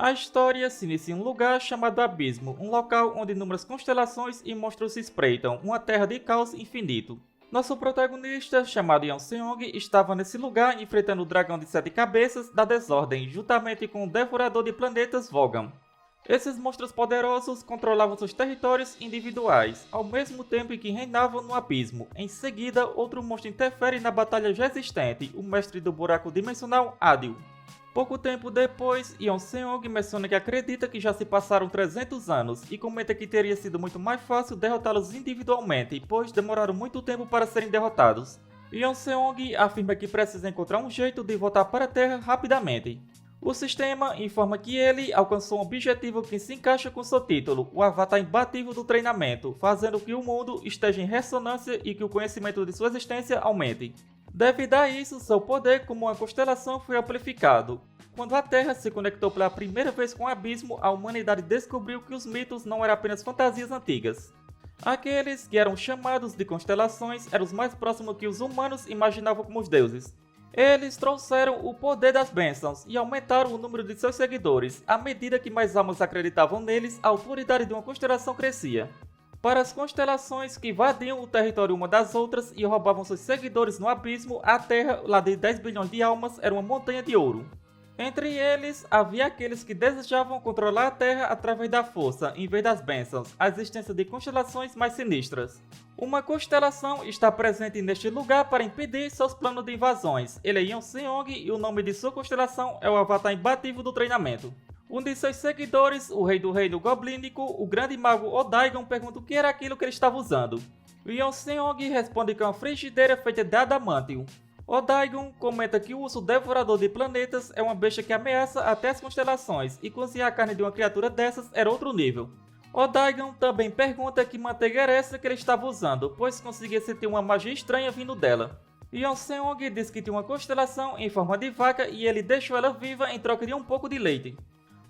A história se inicia em um lugar chamado Abismo, um local onde inúmeras constelações e monstros se espreitam, uma terra de caos infinito. Nosso protagonista, chamado Yeon Seong, estava nesse lugar enfrentando o dragão de 7 cabeças da desordem, juntamente com o devorador de planetas Vogan. Esses monstros poderosos controlavam seus territórios individuais, ao mesmo tempo em que reinavam no abismo. Em seguida, outro monstro interfere na batalha já existente, o mestre do buraco dimensional Adil. Pouco tempo depois, Yeon Seong menciona que acredita que já se passaram 300 anos e comenta que teria sido muito mais fácil derrotá-los individualmente, pois demoraram muito tempo para serem derrotados. Yeon Seong afirma que precisa encontrar um jeito de voltar para a Terra rapidamente. O sistema informa que ele alcançou um objetivo que se encaixa com seu título, o avatar imbatível do treinamento, fazendo que o mundo esteja em ressonância e que o conhecimento de sua existência aumente. Devido a isso, seu poder como uma constelação foi amplificado. Quando a Terra se conectou pela primeira vez com o abismo, a humanidade descobriu que os mitos não eram apenas fantasias antigas. Aqueles que eram chamados de constelações eram os mais próximos que os humanos imaginavam como os deuses. Eles trouxeram o poder das bênçãos e aumentaram o número de seus seguidores. À medida que mais almas acreditavam neles, a autoridade de uma constelação crescia. Para as constelações que invadiam o território uma das outras e roubavam seus seguidores no abismo, a Terra, lá de 10 bilhões de almas, era uma montanha de ouro. Entre eles, havia aqueles que desejavam controlar a Terra através da força, em vez das bênçãos, a existência de constelações mais sinistras. Uma constelação está presente neste lugar para impedir seus planos de invasões. Ele é Yeon Seong e o nome de sua constelação é o avatar imbatível do treinamento. Um de seus seguidores, o rei do reino goblínico, o grande mago Odaigon, pergunta o que era aquilo que ele estava usando. Yeon Seong responde que é uma frigideira feita de adamantium. Odaigon comenta que o urso devorador de planetas é uma besta que ameaça até as constelações, e cozinhar a carne de uma criatura dessas era outro nível. Odaigon também pergunta que manteiga era essa que ele estava usando, pois conseguia sentir uma magia estranha vindo dela. Yeon Seong diz que tinha uma constelação em forma de vaca e ele deixou ela viva em troca de um pouco de leite.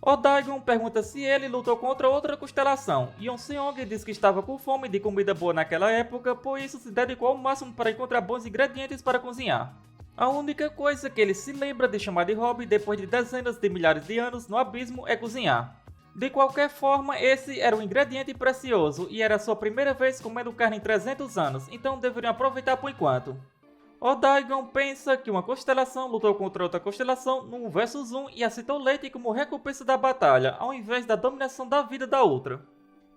Odaigon pergunta se ele lutou contra outra constelação. Yeon Seong diz que estava com fome de comida boa naquela época, por isso se dedicou ao máximo para encontrar bons ingredientes para cozinhar. A única coisa que ele se lembra de chamar de hobby depois de dezenas de milhares de anos no abismo é cozinhar. De qualquer forma, esse era um ingrediente precioso e era sua primeira vez comendo carne em 300 anos, então deveriam aproveitar por enquanto. Odaigon pensa que uma constelação lutou contra outra constelação no 1 versus 1 e aceitou leite como recompensa da batalha, ao invés da dominação da vida da outra.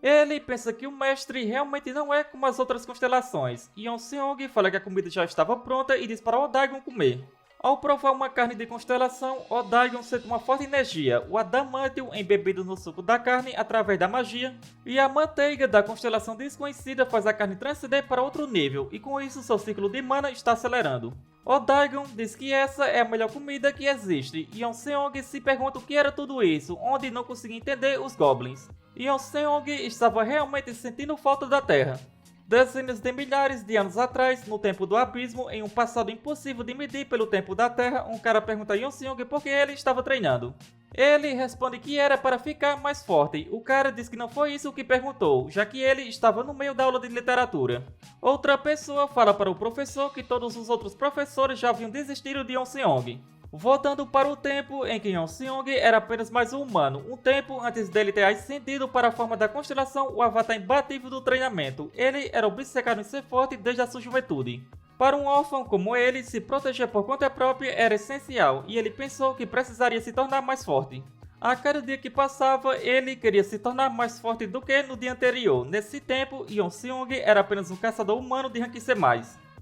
Ele pensa que o mestre realmente não é como as outras constelações. Yeon Seong fala que a comida já estava pronta e diz para Odaigon comer. Ao provar uma carne de constelação, Odaigon sente uma forte energia, o adamantium embebido no suco da carne através da magia, e a manteiga da constelação desconhecida faz a carne transcender para outro nível, e com isso seu ciclo de mana está acelerando. Odaigon diz que essa é a melhor comida que existe, e Yeon Seong se pergunta o que era tudo isso, onde não conseguia entender os goblins. Yeon Seong estava realmente sentindo falta da Terra. Dezenas de milhares de anos atrás, no tempo do abismo, em um passado impossível de medir pelo tempo da Terra, um cara pergunta a Yeon Seong por que ele estava treinando. Ele responde que era para ficar mais forte. O cara diz que não foi isso que perguntou, já que ele estava no meio da aula de literatura. Outra pessoa fala para o professor que todos os outros professores já haviam desistido de Yeon Seong. Voltando para o tempo em que Yeon Seong era apenas mais um humano, um tempo antes dele ter ascendido para a forma da constelação, o avatar imbatível do treinamento. Ele era obcecado em ser forte desde a sua juventude. Para um órfão como ele, se proteger por conta própria era essencial, e ele pensou que precisaria se tornar mais forte. A cada dia que passava, ele queria se tornar mais forte do que no dia anterior. Nesse tempo, Yeon Seong era apenas um caçador humano de rank C+.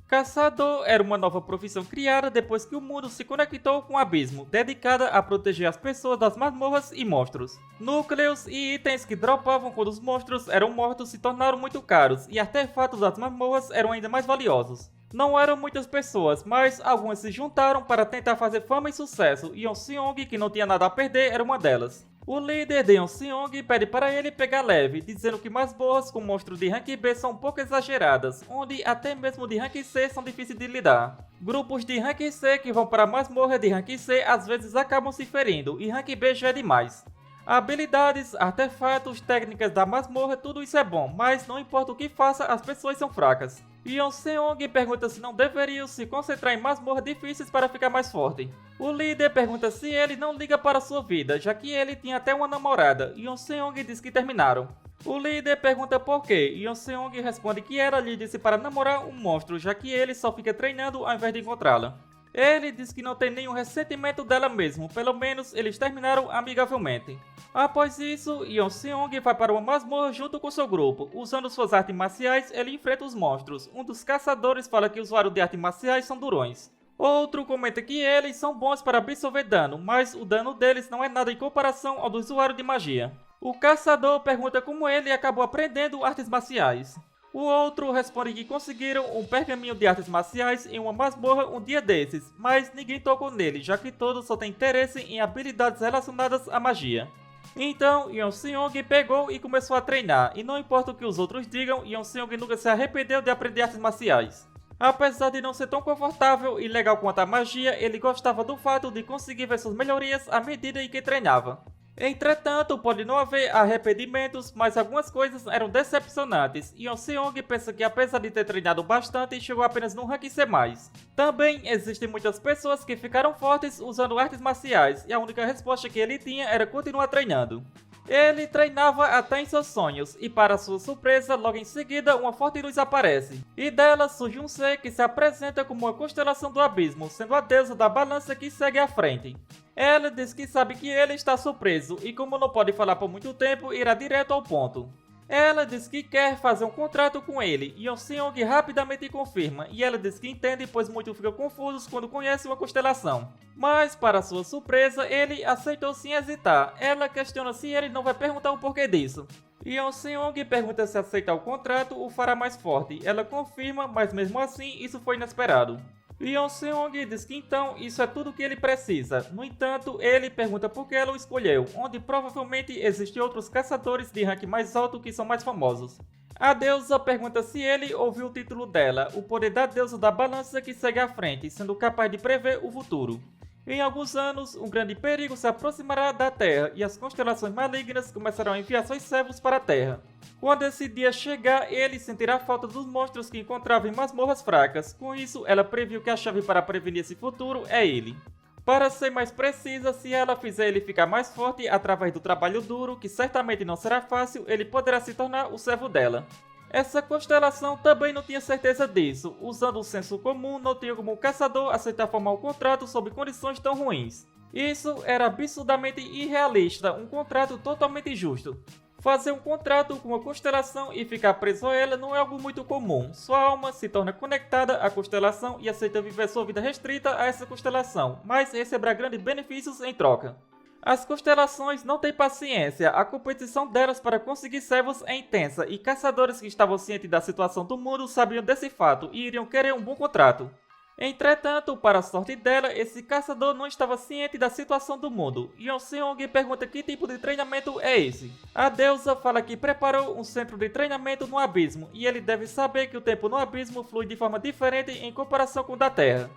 Caçador era uma nova profissão criada depois que o mundo se conectou com o abismo, dedicada a proteger as pessoas das masmorras e monstros. Núcleos e itens que dropavam quando os monstros eram mortos se tornaram muito caros, e artefatos das masmorras eram ainda mais valiosos. Não eram muitas pessoas, mas algumas se juntaram para tentar fazer fama e sucesso, e Yeon Seong, que não tinha nada a perder, era uma delas. O líder de Yeon Seong pede para ele pegar leve, dizendo que masmorras com monstros de rank B são um pouco exageradas, onde até mesmo de rank C são difíceis de lidar. Grupos de rank C que vão para a masmorra de rank C às vezes acabam se ferindo, e rank B já é demais. Habilidades, artefatos, técnicas da masmorra, tudo isso é bom, mas não importa o que faça, as pessoas são fracas. Yeon Seong pergunta se não deveriam se concentrar em masmorras difíceis para ficar mais forte. O líder pergunta se ele não liga para sua vida, já que ele tinha até uma namorada. Yeon Seong diz que terminaram. O líder pergunta por quê. Yeon Seong responde que ela lhe disse para namorar um monstro, já que ele só fica treinando ao invés de encontrá-la. Ele diz que não tem nenhum ressentimento dela mesmo, pelo menos eles terminaram amigavelmente. Após isso, Yeon Seong vai para uma masmorra junto com seu grupo. Usando suas artes marciais, ele enfrenta os monstros. Um dos caçadores fala que os usuários de artes marciais são durões. Outro comenta que eles são bons para absorver dano, mas o dano deles não é nada em comparação ao do usuário de magia. O caçador pergunta como ele acabou aprendendo artes marciais. O outro responde que conseguiram um pergaminho de artes marciais em uma masmorra um dia desses, mas ninguém tocou nele, já que todos só têm interesse em habilidades relacionadas à magia. Então, Yeon Seong pegou e começou a treinar, e não importa o que os outros digam, Yeon Seong nunca se arrependeu de aprender artes marciais. Apesar de não ser tão confortável e legal quanto a magia, ele gostava do fato de conseguir ver suas melhorias à medida em que treinava. Entretanto, pode não haver arrependimentos, mas algumas coisas eram decepcionantes. Yeon Seong pensa que apesar de ter treinado bastante, chegou apenas no rank C+. Também existem muitas pessoas que ficaram fortes usando artes marciais, e a única resposta que ele tinha era continuar treinando. Ele treinava até em seus sonhos, e para sua surpresa, logo em seguida uma forte luz aparece. E dela surge um ser que se apresenta como uma constelação do abismo, sendo a deusa da balança que segue à frente. Ela diz que sabe que ele está surpreso e como não pode falar por muito tempo, irá direto ao ponto. Ela diz que quer fazer um contrato com ele, e Yeon Seong rapidamente confirma, e ela diz que entende pois muitos ficam confusos quando conhecem uma constelação. Mas, para sua surpresa, ele aceitou sem hesitar. Ela questiona se ele não vai perguntar o porquê disso. Yeon Seong pergunta se aceitar o contrato o fará mais forte. Ela confirma, mas mesmo assim isso foi inesperado. Yeon Seong diz que então isso é tudo o que ele precisa. No entanto, ele pergunta por que ela o escolheu, onde provavelmente existem outros caçadores de rank mais alto que são mais famosos. A deusa pergunta se ele ouviu o título dela, o poder da deusa da balança que segue à frente, sendo capaz de prever o futuro. Em alguns anos, um grande perigo se aproximará da Terra e as constelações malignas começarão a enviar seus servos para a Terra. Quando esse dia chegar, ele sentirá a falta dos monstros que encontrava em masmorras fracas. Com isso, ela previu que a chave para prevenir esse futuro é ele. Para ser mais precisa, se ela fizer ele ficar mais forte através do trabalho duro, que certamente não será fácil, ele poderá se tornar o servo dela. Essa constelação também não tinha certeza disso. Usando o senso comum, não tinha como o caçador aceitar formar um contrato sob condições tão ruins. Isso era absurdamente irrealista, um contrato totalmente injusto. Fazer um contrato com uma constelação e ficar preso a ela não é algo muito comum. Sua alma se torna conectada à constelação e aceita viver sua vida restrita a essa constelação, mas receberá grandes benefícios em troca. As constelações não têm paciência, a competição delas para conseguir servos é intensa e caçadores que estavam cientes da situação do mundo sabiam desse fato e iriam querer um bom contrato. Entretanto, para a sorte dela, esse caçador não estava ciente da situação do mundo. Yeon Seong pergunta que tipo de treinamento é esse. A deusa fala que preparou um centro de treinamento no abismo e ele deve saber que o tempo no abismo flui de forma diferente em comparação com o da Terra.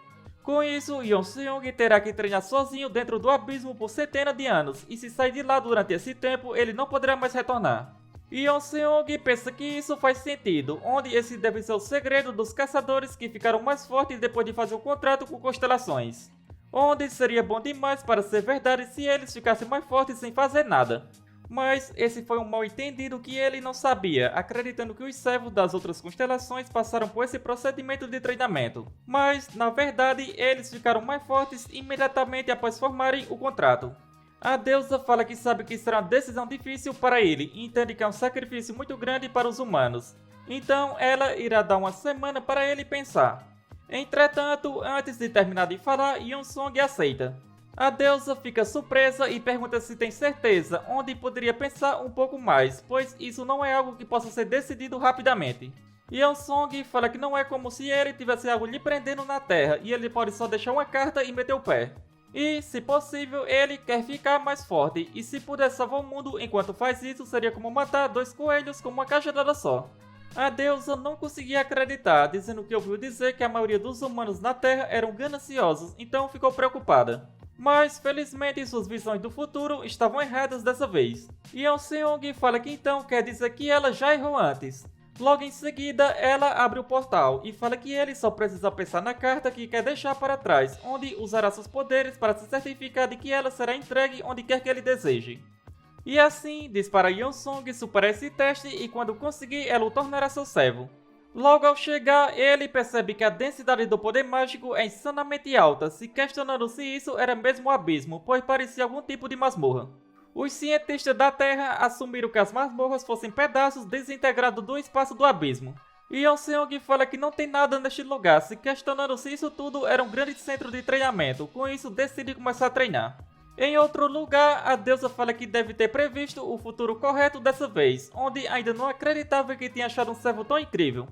Com isso, Yeon Seong terá que treinar sozinho dentro do abismo por centenas de anos, e se sair de lá durante esse tempo, ele não poderá mais retornar. Yeon Seong pensa que isso faz sentido, onde esse deve ser o segredo dos caçadores que ficaram mais fortes depois de fazer um contrato com constelações. Onde seria bom demais para ser verdade se eles ficassem mais fortes sem fazer nada. Mas esse foi um mal entendido que ele não sabia, acreditando que os servos das outras constelações passaram por esse procedimento de treinamento. Mas, na verdade, eles ficaram mais fortes imediatamente após formarem o contrato. A deusa fala que sabe que será uma decisão difícil para ele e entende que é um sacrifício muito grande para os humanos. Então, ela irá dar uma semana para ele pensar. Entretanto, antes de terminar de falar, Yeon Seong aceita. A deusa fica surpresa e pergunta se tem certeza, onde poderia pensar um pouco mais, pois isso não é algo que possa ser decidido rapidamente. Yeon Seong fala que não é como se ele tivesse algo lhe prendendo na terra e ele pode só deixar uma carta e meter o pé. E, se possível, ele quer ficar mais forte, e se puder salvar o mundo enquanto faz isso, seria como matar 2 coelhos com uma cajadada só. A deusa não conseguia acreditar, dizendo que ouviu dizer que a maioria dos humanos na Terra eram gananciosos, então ficou preocupada. Mas, felizmente, suas visões do futuro estavam erradas dessa vez. Yeon Seong fala que então quer dizer que ela já errou antes. Logo em seguida, ela abre o portal e fala que ele só precisa pensar na carta que quer deixar para trás, onde usará seus poderes para se certificar de que ela será entregue onde quer que ele deseje. E assim, diz para Yeonsong superar esse teste e quando conseguir, ela o tornará seu servo. Logo ao chegar, ele percebe que a densidade do poder mágico é insanamente alta, se questionando se isso era mesmo um abismo, pois parecia algum tipo de masmorra. Os cientistas da Terra assumiram que as masmorras fossem pedaços desintegrados do espaço do abismo. E Yeonseong fala que não tem nada neste lugar, se questionando se isso tudo era um grande centro de treinamento, com isso decide começar a treinar. Em outro lugar, a deusa fala que deve ter previsto o futuro correto dessa vez, onde ainda não acreditava que tinha achado um servo tão incrível.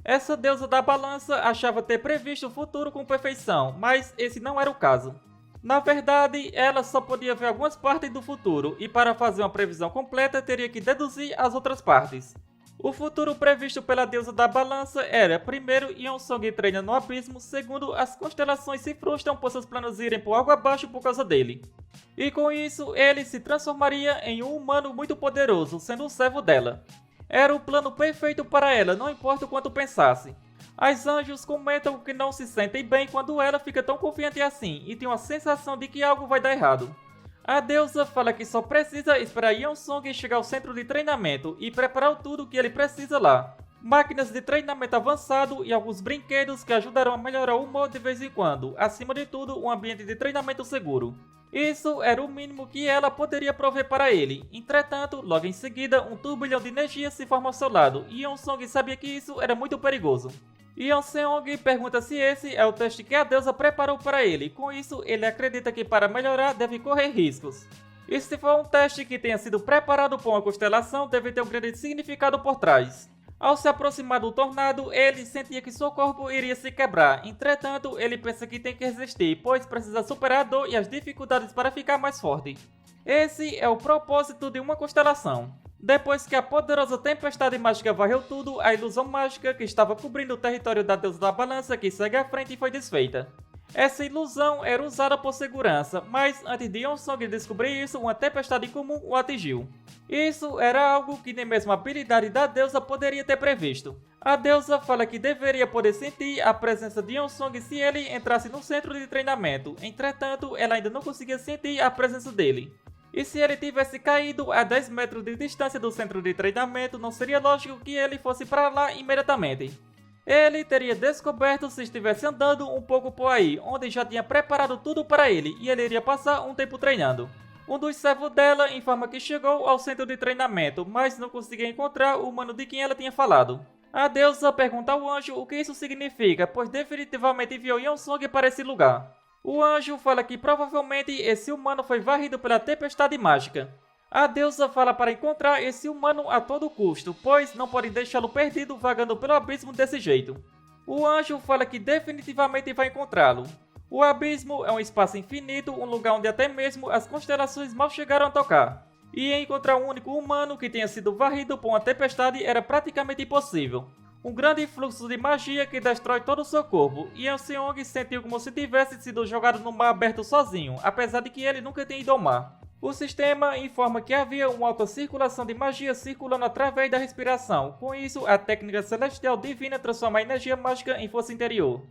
Essa deusa da balança achava ter previsto o futuro com perfeição, mas esse não era o caso. Na verdade, ela só podia ver algumas partes do futuro, e para fazer uma previsão completa teria que deduzir as outras partes. O futuro previsto pela deusa da balança era, primeiro, Yeonsong treina no abismo, segundo, as constelações se frustram por seus planos irem por água abaixo por causa dele. E com isso, ele se transformaria em um humano muito poderoso, sendo um servo dela. Era o plano perfeito para ela, não importa o quanto pensasse. As anjos comentam que não se sentem bem quando ela fica tão confiante assim, e tem uma sensação de que algo vai dar errado. A deusa fala que só precisa esperar Yeonsong chegar ao centro de treinamento e preparar tudo o que ele precisa lá. Máquinas de treinamento avançado e alguns brinquedos que ajudarão a melhorar o humor de vez em quando, acima de tudo um ambiente de treinamento seguro. Isso era o mínimo que ela poderia prover para ele. Entretanto, logo em seguida, um turbilhão de energia se forma ao seu lado e Yeonsong sabia que isso era muito perigoso. Yeonseong pergunta se esse é o teste que a deusa preparou para ele, com isso ele acredita que para melhorar deve correr riscos. E se for um teste que tenha sido preparado por uma constelação, deve ter um grande significado por trás. Ao se aproximar do tornado, ele sentia que seu corpo iria se quebrar, entretanto ele pensa que tem que resistir, pois precisa superar a dor e as dificuldades para ficar mais forte. Esse é o propósito de uma constelação. Depois que a poderosa tempestade mágica varreu tudo, a ilusão mágica que estava cobrindo o território da deusa da balança que segue à frente foi desfeita. Essa ilusão era usada por segurança, mas antes de Yeonsong descobrir isso, uma tempestade comum o atingiu. Isso era algo que nem mesmo a habilidade da deusa poderia ter previsto. A deusa fala que deveria poder sentir a presença de Yeonsong se ele entrasse no centro de treinamento, entretanto ela ainda não conseguia sentir a presença dele. E se ele tivesse caído a 10 metros de distância do centro de treinamento, não seria lógico que ele fosse para lá imediatamente. Ele teria descoberto se estivesse andando um pouco por aí, onde já tinha preparado tudo para ele e ele iria passar um tempo treinando. Um dos servos dela informa que chegou ao centro de treinamento, mas não conseguia encontrar o humano de quem ela tinha falado. A deusa pergunta ao anjo o que isso significa, pois definitivamente enviou Yeonsong para esse lugar. O anjo fala que provavelmente esse humano foi varrido pela tempestade mágica. A deusa fala para encontrar esse humano a todo custo, pois não pode deixá-lo perdido vagando pelo abismo desse jeito. O anjo fala que definitivamente vai encontrá-lo. O abismo é um espaço infinito, um lugar onde até mesmo as constelações mal chegaram a tocar. E encontrar um único humano que tenha sido varrido por uma tempestade era praticamente impossível. Um grande fluxo de magia que destrói todo o seu corpo, e Yeonseong sentiu como se tivesse sido jogado no mar aberto sozinho, apesar de que ele nunca tenha ido ao mar. O sistema informa que havia uma alta circulação de magia circulando através da respiração, com isso a técnica celestial divina transforma a energia mágica em força interior.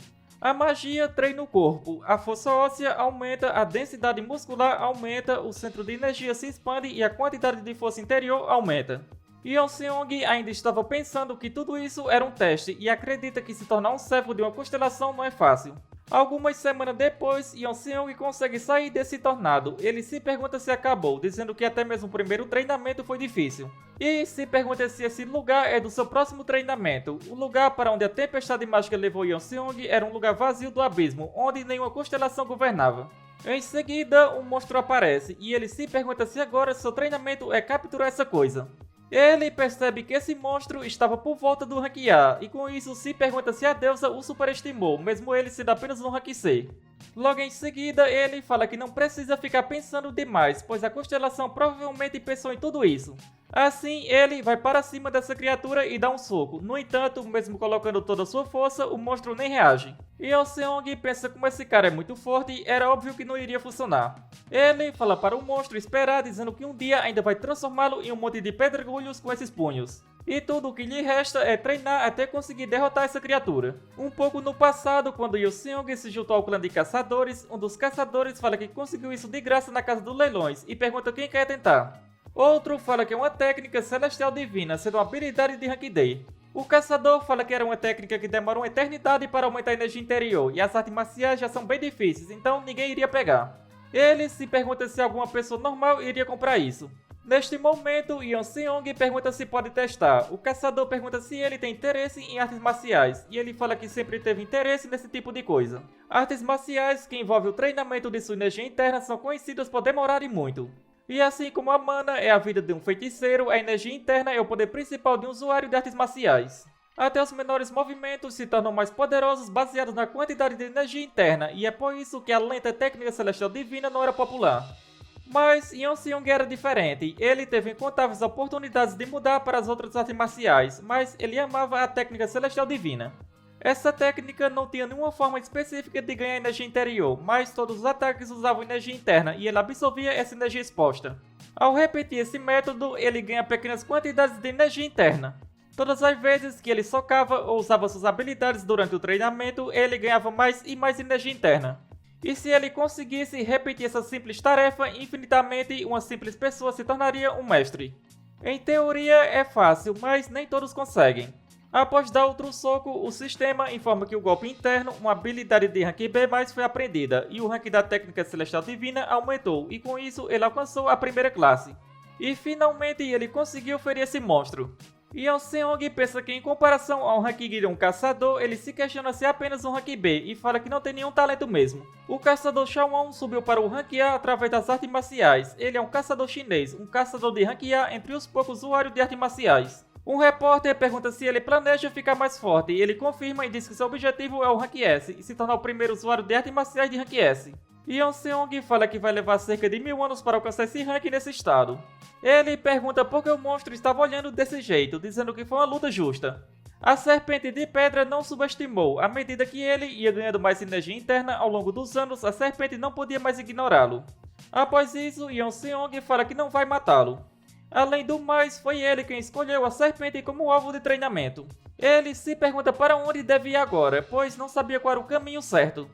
A magia treina o corpo, a força óssea aumenta, a densidade muscular aumenta, o centro de energia se expande e a quantidade de força interior aumenta. Yeonseong ainda estava pensando que tudo isso era um teste e acredita que se tornar um servo de uma constelação não é fácil. Algumas semanas depois, Yeonseong consegue sair desse tornado. Ele se pergunta se acabou, dizendo que até mesmo o primeiro treinamento foi difícil. E se pergunta se esse lugar é do seu próximo treinamento. O lugar para onde a tempestade mágica levou Yeonseong era um lugar vazio do abismo, onde nenhuma constelação governava. Em seguida, um monstro aparece e ele se pergunta se agora seu treinamento é capturar essa coisa. Ele percebe que esse monstro estava por volta do Rank A, e com isso se pergunta se a deusa o superestimou, mesmo ele sendo apenas um Rank C. Logo em seguida, ele fala que não precisa ficar pensando demais, pois a constelação provavelmente pensou em tudo isso. Assim, ele vai para cima dessa criatura e dá um soco. No entanto, mesmo colocando toda a sua força, o monstro nem reage. E Yeonseong pensa como esse cara é muito forte, era óbvio que não iria funcionar. Ele fala para o monstro esperar, dizendo que um dia ainda vai transformá-lo em um monte de pedregulhos com esses punhos. E tudo o que lhe resta é treinar até conseguir derrotar essa criatura. Um pouco no passado, quando Yu Seong se juntou ao clã de caçadores, um dos caçadores fala que conseguiu isso de graça na casa dos leilões e pergunta quem quer tentar. Outro fala que é uma técnica celestial divina, sendo uma habilidade de Rank D. O caçador fala que era uma técnica que demora uma eternidade para aumentar a energia interior, e as artes marciais já são bem difíceis, então ninguém iria pegar. Ele se pergunta se alguma pessoa normal iria comprar isso. Neste momento, Yeon Seong pergunta se pode testar. O caçador pergunta se ele tem interesse em artes marciais, e ele fala que sempre teve interesse nesse tipo de coisa. Artes marciais que envolvem o treinamento de sua energia interna são conhecidas por demorarem muito. E assim como a mana é a vida de um feiticeiro, a energia interna é o poder principal de um usuário de artes marciais. Até os menores movimentos se tornam mais poderosos baseados na quantidade de energia interna, e é por isso que a lenta técnica celestial divina não era popular. Mas Yeon Seong era diferente, ele teve incontáveis oportunidades de mudar para as outras artes marciais, mas ele amava a técnica celestial divina. Essa técnica não tinha nenhuma forma específica de ganhar energia interior, mas todos os ataques usavam energia interna e ele absorvia essa energia exposta. Ao repetir esse método, ele ganha pequenas quantidades de energia interna. Todas as vezes que ele socava ou usava suas habilidades durante o treinamento, ele ganhava mais e mais energia interna. E se ele conseguisse repetir essa simples tarefa infinitamente, uma simples pessoa se tornaria um mestre. Em teoria é fácil, mas nem todos conseguem. Após dar outro soco, o sistema informa que o golpe interno, uma habilidade de Rank B+, foi aprendida, e o rank da técnica celestial divina aumentou, e com isso ele alcançou a primeira classe. E finalmente ele conseguiu ferir esse monstro. Yeon Seong pensa que em comparação ao rank de um caçador, ele se questiona se é apenas um rank B e fala que não tem nenhum talento mesmo. O caçador Xiaowon subiu para o rank A através das artes marciais. Ele é um caçador chinês, um caçador de rank A entre os poucos usuários de artes marciais. Um repórter pergunta se ele planeja ficar mais forte e ele confirma e diz que seu objetivo é o rank S e se tornar o primeiro usuário de artes marciais de rank S. Yeon Seong fala que vai levar cerca de 1000 anos para alcançar esse rank nesse estado. Ele pergunta por que o monstro estava olhando desse jeito, dizendo que foi uma luta justa. A serpente de pedra não subestimou, à medida que ele ia ganhando mais energia interna ao longo dos anos, a serpente não podia mais ignorá-lo. Após isso, Yeon Seong fala que não vai matá-lo. Além do mais, foi ele quem escolheu a serpente como alvo de treinamento. Ele se pergunta para onde deve ir agora, pois não sabia qual era o caminho certo.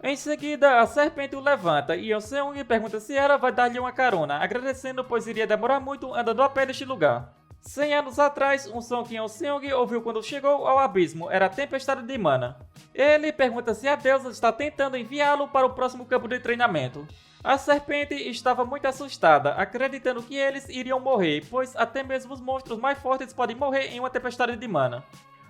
Em seguida, a serpente o levanta e Yeon Seong pergunta se ela vai dar-lhe uma carona, agradecendo pois iria demorar muito andando a pé neste lugar. 100 anos atrás, um som que Yeon Seong ouviu quando chegou ao abismo era a tempestade de mana. Ele pergunta se a deusa está tentando enviá-lo para o próximo campo de treinamento. A serpente estava muito assustada, acreditando que eles iriam morrer, pois até mesmo os monstros mais fortes podem morrer em uma tempestade de mana.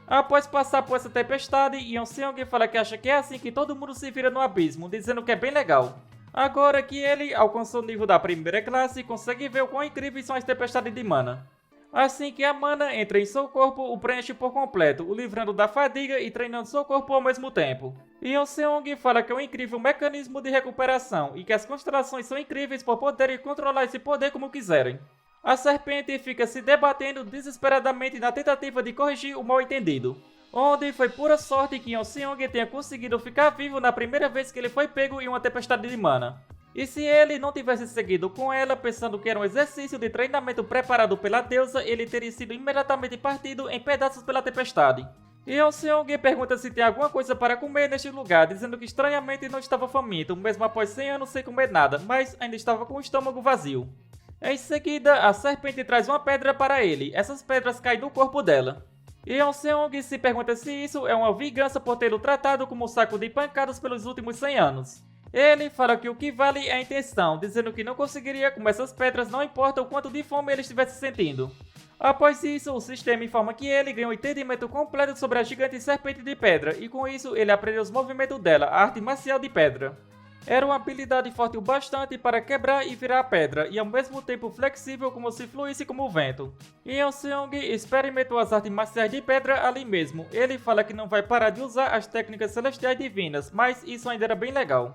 Após passar por essa tempestade, Yeon Seong fala que acha que é assim que todo mundo se vira no abismo, dizendo que é bem legal. Agora que ele alcançou o nível da primeira classe, consegue ver o quão incríveis são as tempestades de mana. Assim que a mana entra em seu corpo, o preenche por completo, o livrando da fadiga e treinando seu corpo ao mesmo tempo. Yeon Seong fala que é um incrível mecanismo de recuperação e que as constelações são incríveis por poderem controlar esse poder como quiserem. A serpente fica se debatendo desesperadamente na tentativa de corrigir o mal-entendido, onde foi pura sorte que Yeon Seong tenha conseguido ficar vivo na primeira vez que ele foi pego em uma tempestade de mana. E se ele não tivesse seguido com ela, pensando que era um exercício de treinamento preparado pela deusa, ele teria sido imediatamente partido em pedaços pela tempestade. Yeon Seong pergunta se tem alguma coisa para comer neste lugar, dizendo que estranhamente não estava faminto, mesmo após 100 anos sem comer nada, mas ainda estava com o estômago vazio. Em seguida, a serpente traz uma pedra para ele, essas pedras caem do corpo dela. Yeon Seong se pergunta se isso é uma vingança por tê-lo tratado como um saco de pancadas pelos últimos 100 anos. Ele fala que o que vale é a intenção, dizendo que não conseguiria comer essas pedras não importa o quanto de fome ele estivesse sentindo. Após isso, o sistema informa que ele ganha um entendimento completo sobre a gigante serpente de pedra, e com isso ele aprendeu os movimentos dela, a arte marcial de pedra. Era uma habilidade forte o bastante para quebrar e virar a pedra, e ao mesmo tempo flexível como se fluísse como o vento. Yeon Seong experimentou as artes marciais de pedra ali mesmo. Ele fala que não vai parar de usar as técnicas celestiais divinas, mas isso ainda era bem legal.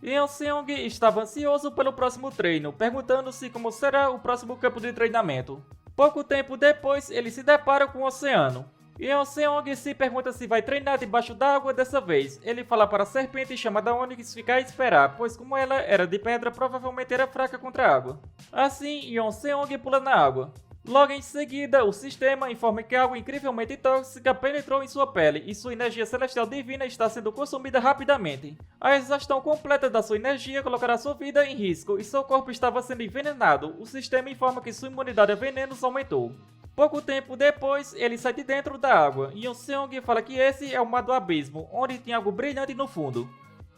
Yeon Seong estava ansioso pelo próximo treino, perguntando-se como será o próximo campo de treinamento. Pouco tempo depois, ele se depara com o oceano. Yeon Seong se pergunta se vai treinar debaixo d'água dessa vez. Ele fala para a serpente chamada Onyx ficar e esperar, pois como ela era de pedra, provavelmente era fraca contra a água. Assim, Yeon Seong pula na água. Logo em seguida, o sistema informa que algo incrivelmente tóxica penetrou em sua pele e sua energia celestial divina está sendo consumida rapidamente. A exaustão completa da sua energia colocará sua vida em risco e seu corpo estava sendo envenenado. O sistema informa que sua imunidade a venenos aumentou. Pouco tempo depois, ele sai de dentro da água e Yeon-seong fala que esse é o mar do abismo, onde tinha algo brilhante no fundo.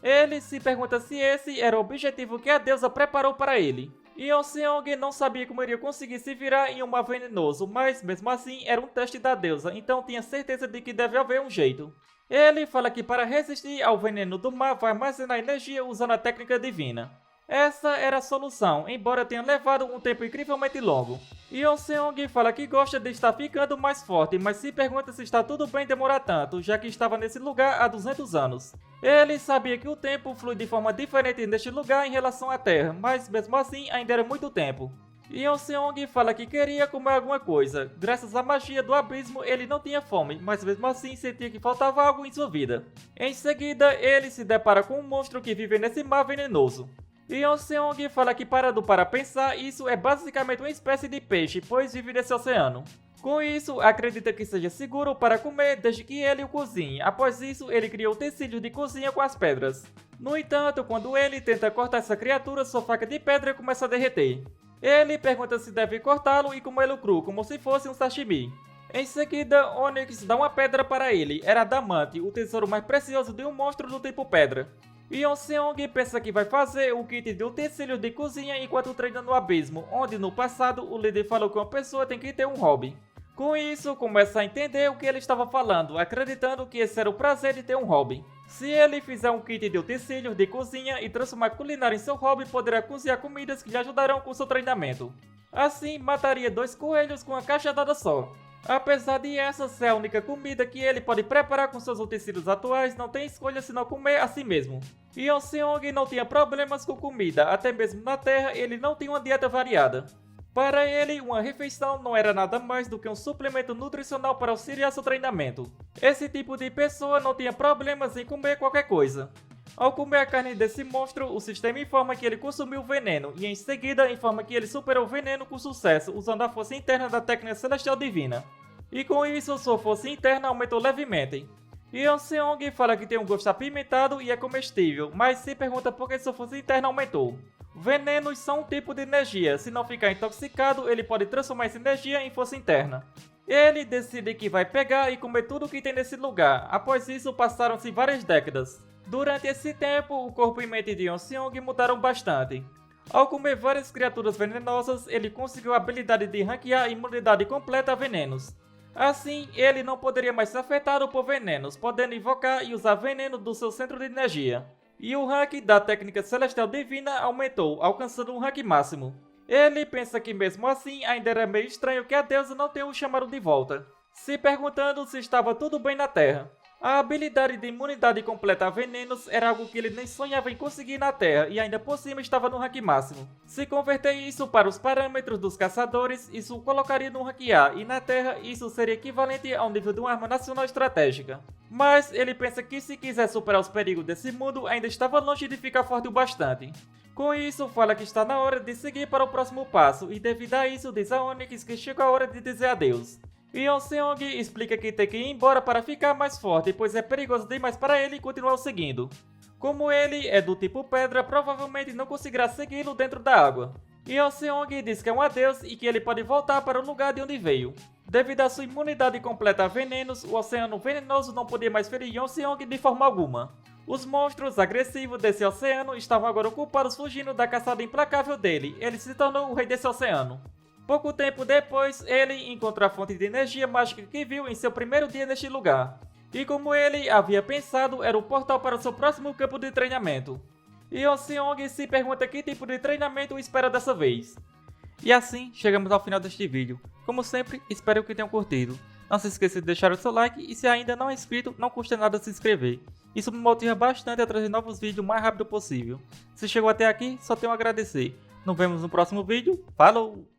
Ele se pergunta se esse era o objetivo que a deusa preparou para ele. Yeon-seong não sabia como iria conseguir se virar em um mar venenoso, mas mesmo assim era um teste da deusa, então tinha certeza de que deve haver um jeito. Ele fala que para resistir ao veneno do mar vai armazenar energia usando a técnica divina. Essa era a solução, embora tenha levado um tempo incrivelmente longo. Yeon-seong fala que gosta de estar ficando mais forte, mas se pergunta se está tudo bem demorar tanto, já que estava nesse lugar há 200 anos. Ele sabia que o tempo flui de forma diferente neste lugar em relação à Terra, mas mesmo assim ainda era muito tempo. Yeon-seong fala que queria comer alguma coisa. Graças à magia do abismo, ele não tinha fome, mas mesmo assim sentia que faltava algo em sua vida. Em seguida, ele se depara com um monstro que vive nesse mar venenoso. Yeon-seong fala que parando para pensar, isso é basicamente uma espécie de peixe, pois vive nesse oceano. Com isso, acredita que seja seguro para comer desde que ele o cozinhe. Após isso, ele cria utensílios de cozinha com as pedras. No entanto, quando ele tenta cortar essa criatura, sua faca de pedra começa a derreter. Ele pergunta se deve cortá-lo e comê-lo cru, como se fosse um sashimi. Em seguida, Onyx dá uma pedra para ele. Era Adamante, o tesouro mais precioso de um monstro do tipo pedra. Yeon-seong pensa que vai fazer o kit de utensílios de cozinha enquanto treina no abismo, onde no passado o líder falou que uma pessoa tem que ter um hobby. Com isso, começa a entender o que ele estava falando, acreditando que esse era o prazer de ter um hobby. Se ele fizer um kit de utensílios de cozinha e transformar culinária em seu hobby, poderá cozinhar comidas que lhe ajudarão com seu treinamento. Assim, mataria 2 coelhos com uma cajadada só. Apesar de essa ser a única comida que ele pode preparar com seus utensílios atuais, não tem escolha senão comer a si mesmo. Yeon-seong não tinha problemas com comida, até mesmo na Terra ele não tinha uma dieta variada. Para ele, uma refeição não era nada mais do que um suplemento nutricional para auxiliar seu treinamento. Esse tipo de pessoa não tinha problemas em comer qualquer coisa. Ao comer a carne desse monstro, o sistema informa que ele consumiu veneno e em seguida informa que ele superou o veneno com sucesso usando a força interna da técnica celestial divina. E com isso, sua força interna aumentou levemente. Yeon-seong fala que tem um gosto apimentado e é comestível, mas se pergunta por que sua força interna aumentou. Venenos são um tipo de energia, se não ficar intoxicado, ele pode transformar essa energia em força interna. Ele decide que vai pegar e comer tudo o que tem nesse lugar. Após isso, passaram-se várias décadas. Durante esse tempo, o corpo e mente de Yeon-seong mudaram bastante. Ao comer várias criaturas venenosas, ele conseguiu a habilidade de ranquear a imunidade completa a venenos. Assim, ele não poderia mais ser afetado por venenos, podendo invocar e usar veneno do seu centro de energia. E o rank da técnica celestial divina aumentou, alcançando um rank máximo. Ele pensa que mesmo assim ainda era meio estranho que a deusa não tenha o chamado de volta, se perguntando se estava tudo bem na Terra. A habilidade de imunidade completa a venenos era algo que ele nem sonhava em conseguir na Terra e ainda por cima estava no rank máximo. Se converter isso para os parâmetros dos caçadores, isso o colocaria no rank A e na Terra isso seria equivalente ao nível de uma arma nacional estratégica. Mas ele pensa que se quiser superar os perigos desse mundo ainda estava longe de ficar forte o bastante. Com isso, fala que está na hora de seguir para o próximo passo e devido a isso diz a Onyx que chegou a hora de dizer adeus. Yeon-seong explica que tem que ir embora para ficar mais forte, pois é perigoso demais para ele continuar o seguindo. Como ele é do tipo pedra, provavelmente não conseguirá segui-lo dentro da água. Yeon-seong diz que é um adeus e que ele pode voltar para o lugar de onde veio. Devido à sua imunidade completa a venenos, o oceano venenoso não podia mais ferir Yeon-seong de forma alguma. Os monstros agressivos desse oceano estavam agora ocupados fugindo da caçada implacável dele. Ele se tornou o rei desse oceano. Pouco tempo depois, ele encontrou a fonte de energia mágica que viu em seu primeiro dia neste lugar. E como ele havia pensado, era o portal para o seu próximo campo de treinamento. Yeon-seong se pergunta que tipo de treinamento o espera dessa vez. E assim, chegamos ao final deste vídeo. Como sempre, espero que tenham curtido. Não se esqueça de deixar o seu like e se ainda não é inscrito, não custa nada se inscrever. Isso me motiva bastante a trazer novos vídeos o mais rápido possível. Se chegou até aqui, só tenho a agradecer. Nos vemos no próximo vídeo. Falou!